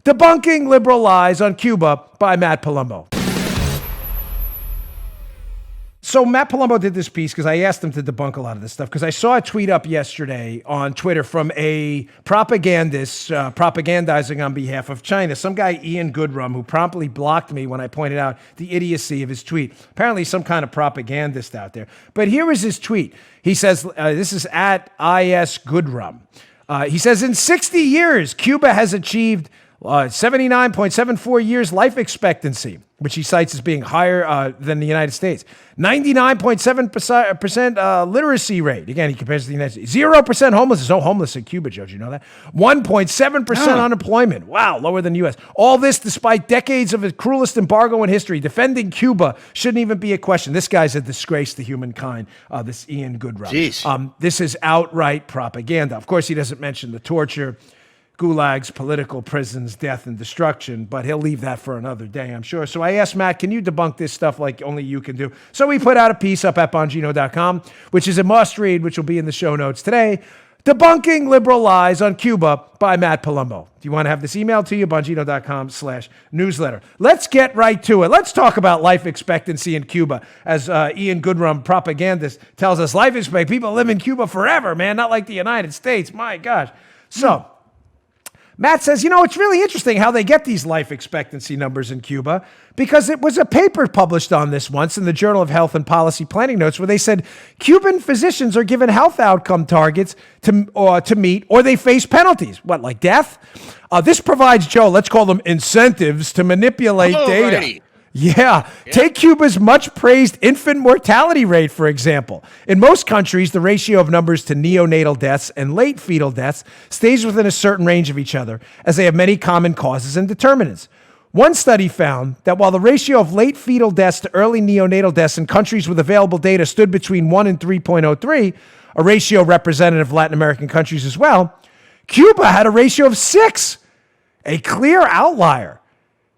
Debunking Liberal Lies on Cuba by Matt Palumbo. So Matt Palumbo did this piece because I asked him to debunk a lot of this stuff because I saw a tweet up yesterday on Twitter from a propagandist propagandizing on behalf of China. Some guy, Ian Goodrum, who promptly blocked me when I pointed out the idiocy of his tweet. Apparently some kind of propagandist out there. But here is his tweet. He says, this is at IS Goodrum. He says, in 60 years, Cuba has achieved 79.74 years life expectancy, which he cites as being higher than the United States. 99.7% literacy rate. Again, he compares to the United States. 0% homelessness. No homeless in Cuba, Joe. Did you know that? 1.7% unemployment. Wow, lower than the U.S. All this despite decades of the cruelest embargo in history. Defending Cuba shouldn't even be a question. This guy's a disgrace to humankind, this Ian Goodrum. Jeez. This is outright propaganda. Of course, he doesn't mention the torture, gulags, political prisons, death, and destruction, but he'll leave that for another day, I'm sure. So I asked Matt, can you debunk this stuff like only you can do? So we put out a piece up at Bongino.com, which is a must-read, which will be in the show notes today. Debunking Liberal Lies on Cuba by Matt Palumbo. Do you want to have this emailed to you? Bongino.com/newsletter. Let's get right to it. Let's talk about life expectancy in Cuba. As Ian Goodrum, propagandist, tells us, life expectancy, people live in Cuba forever, man, not like the United States. My gosh. So Matt says, it's really interesting how they get these life expectancy numbers in Cuba because it was a paper published on this once in the Journal of Health and Policy Planning Notes where they said Cuban physicians are given health outcome targets to meet or they face penalties. What, like death? This provides, Joe, let's call them incentives to manipulate data. Righty. Yeah. Take Cuba's much-praised infant mortality rate, for example. In most countries, the ratio of numbers to neonatal deaths and late fetal deaths stays within a certain range of each other, as they have many common causes and determinants. One study found that while the ratio of late fetal deaths to early neonatal deaths in countries with available data stood between 1 and 3.03, a ratio representative of Latin American countries as well, Cuba had a ratio of 6, a clear outlier.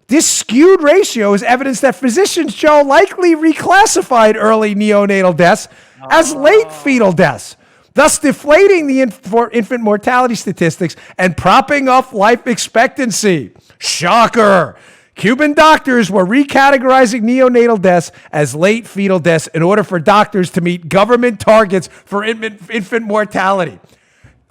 This skewed ratio is evidence that physicians, Joe, likely reclassified early neonatal deaths as late fetal deaths, thus deflating the infant mortality statistics and propping up life expectancy. Shocker. Cuban doctors were recategorizing neonatal deaths as late fetal deaths in order for doctors to meet government targets for infant mortality.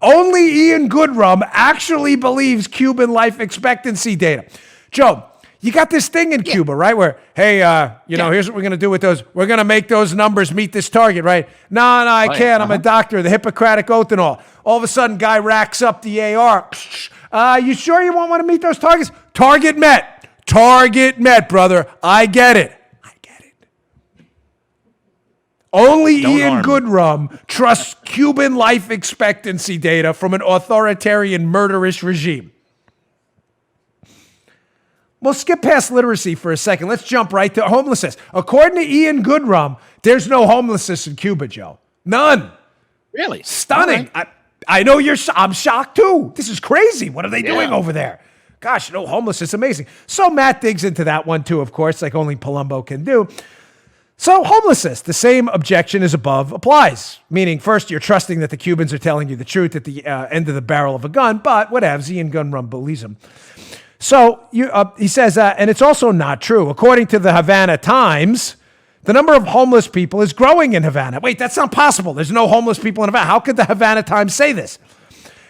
Only Ian Goodrum actually believes Cuban life expectancy data. Joe, you got this thing in Cuba, right? Where, hey, here's what we're going to do with those. We're going to make those numbers meet this target, right? No, I can't. I'm a doctor. The Hippocratic Oath and all. All of a sudden, guy racks up the AR. You sure you won't want to meet those targets? Target met. Target met, brother. I get it. Only Ian Goodrum trusts Cuban life expectancy data from an authoritarian, murderous regime. We'll skip past literacy for a second. Let's jump right to homelessness. According to Ian Goodrum, there's no homelessness in Cuba, Joe. None. Really? Stunning. Right. I know I'm shocked too. This is crazy. What are they doing over there? Gosh, no homelessness. Amazing. So Matt digs into that one too, of course, like only Palumbo can do. So homelessness, the same objection as above applies. Meaning, first, you're trusting that the Cubans are telling you the truth at the end of the barrel of a gun, but whatever, Ian Goodrum believes him. So he says, and it's also not true. According to the Havana Times, the number of homeless people is growing in Havana. Wait, that's not possible. There's no homeless people in Havana. How could the Havana Times say this?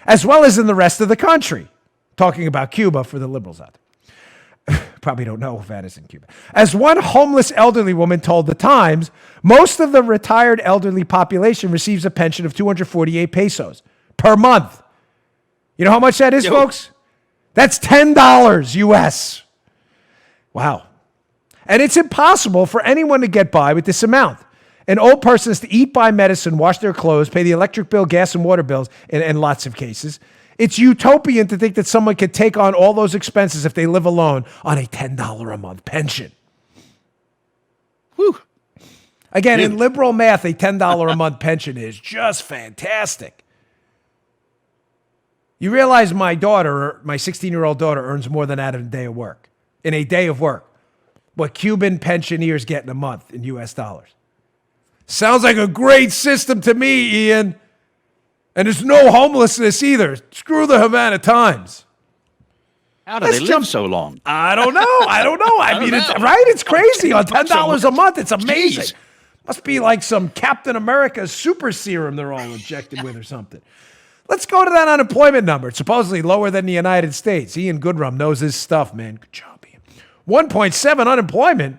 As well as in the rest of the country. Talking about Cuba for the liberals out there. Probably don't know Havana's in Cuba. As one homeless elderly woman told the Times, most of the retired elderly population receives a pension of 248 pesos per month. You know how much that is, folks? That's $10 US. Wow. And it's impossible for anyone to get by with this amount. An old person has to eat, buy medicine, wash their clothes, pay the electric bill, gas, and water bills in lots of cases. It's utopian to think that someone could take on all those expenses if they live alone on a $10 a month pension. Whew. Again, in liberal math, a $10 a month pension is just fantastic. You realize my daughter, my 16-year-old daughter, earns more than that in a day of work. In a day of work. What Cuban pensioners get in a month in U.S. dollars. Sounds like a great system to me, Ian. And there's no homelessness either. Screw the Havana Times. How do they live so long? I don't know. I mean, it's crazy. On $10 a month, it's amazing. Jeez. Must be like some Captain America super serum they're all injected with or something. Let's go to that unemployment number. It's supposedly lower than the United States. Ian Goodrum knows his stuff, man. Good job, Ian. 1.7 unemployment.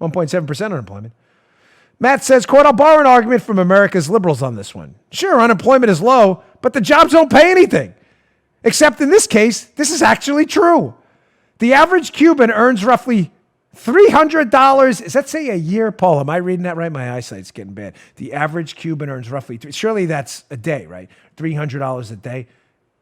1.7% unemployment. Matt says, quote, I'll borrow an argument from America's liberals on this one. Sure, unemployment is low, but the jobs don't pay anything. Except in this case, this is actually true. The average Cuban earns roughly $300. Does that say a year? Paul, am I reading that right? My eyesight's getting bad. The average Cuban earns roughly, surely that's a day, right? $300 a day.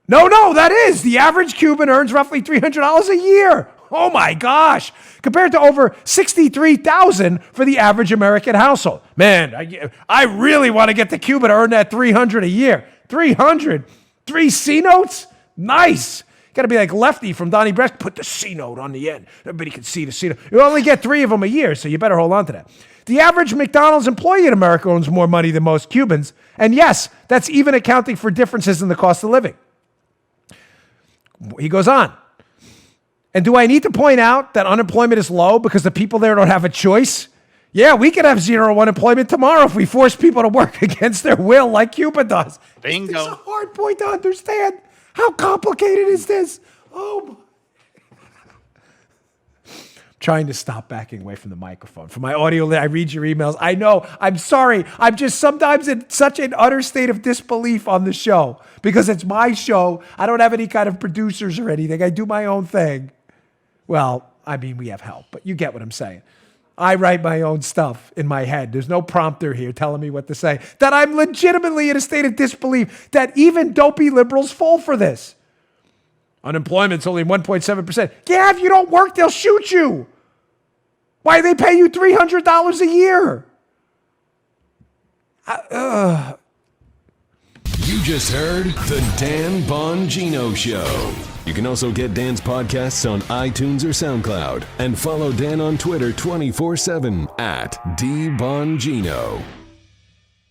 No, that is. The average Cuban earns roughly $300 a year. Oh my gosh. Compared to over $63,000 for the average American household. Man, I really want to get the Cuban to earn that $300 a year. 300. 3 C notes? Nice. Got to be like Lefty from Donnie Brasco. Put the C note on the end. Everybody can see the C note. You only get 3 of them a year, so you better hold on to that. The average McDonald's employee in America owns more money than most Cubans. And yes, that's even accounting for differences in the cost of living. He goes on. And do I need to point out that unemployment is low because the people there don't have a choice? Yeah, we could have 0 unemployment tomorrow if we force people to work against their will like Cuba does. Bingo. It's a hard point to understand. How complicated is this? Oh, trying to stop backing away from the microphone. For my audio, I read your emails. I know. I'm sorry. I'm just sometimes in such an utter state of disbelief on the show because it's my show. I don't have any kind of producers or anything. I do my own thing. Well, I mean, we have help, but you get what I'm saying. I write my own stuff in my head. There's no prompter here telling me what to say. That I'm legitimately in a state of disbelief that even dopey liberals fall for this. Unemployment's only 1.7%. Yeah, if you don't work, they'll shoot you. Why they pay you $300 a year? You just heard The Dan Bongino Show. You can also get Dan's podcasts on iTunes or SoundCloud. And follow Dan on Twitter 24/7 @DBongino.